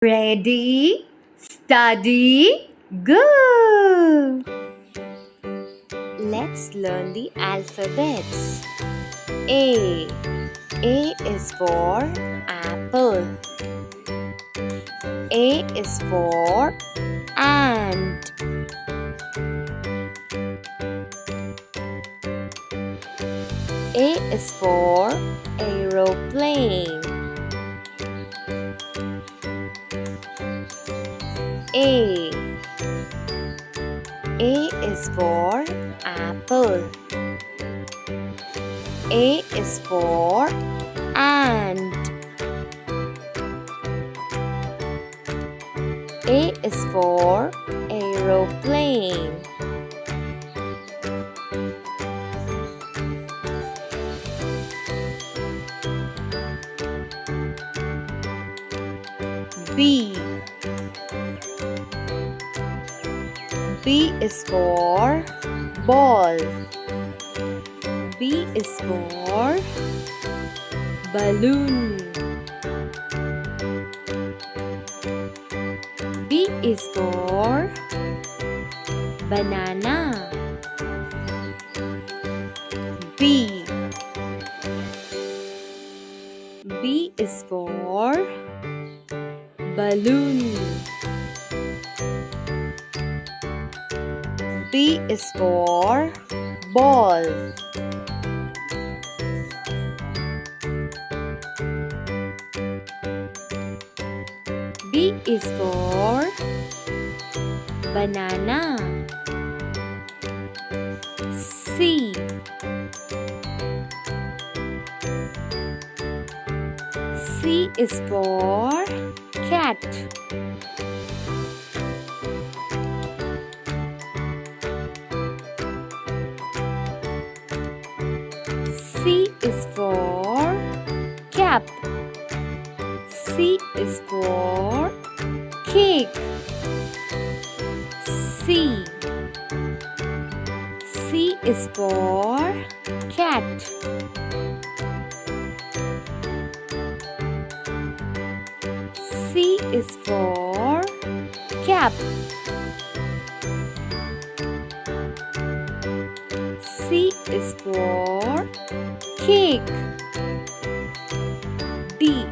Ready, study, go! Let's learn the alphabets. A. A is for apple. A is for ant. A is for aeroplane. A. A is for apple. A is for ant. A is for aeroplane. B. B is for ball. B is for balloon. B is for banana. B. B is for balloon. B is for ball. B is for banana. C. C is for cat. C is for cap. C is for cake. C. C is for cat. C is for cap. C is for cake. D.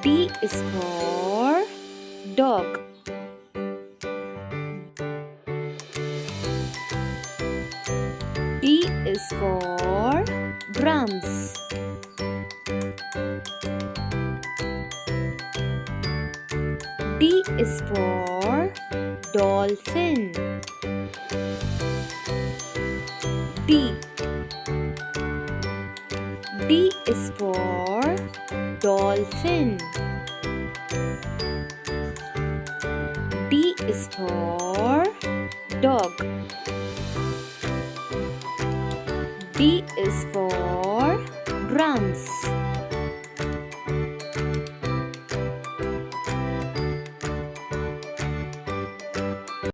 D is for dog. D is for drums. D is for dolphin. D. D is for dolphin. D is for dog. D is for drums.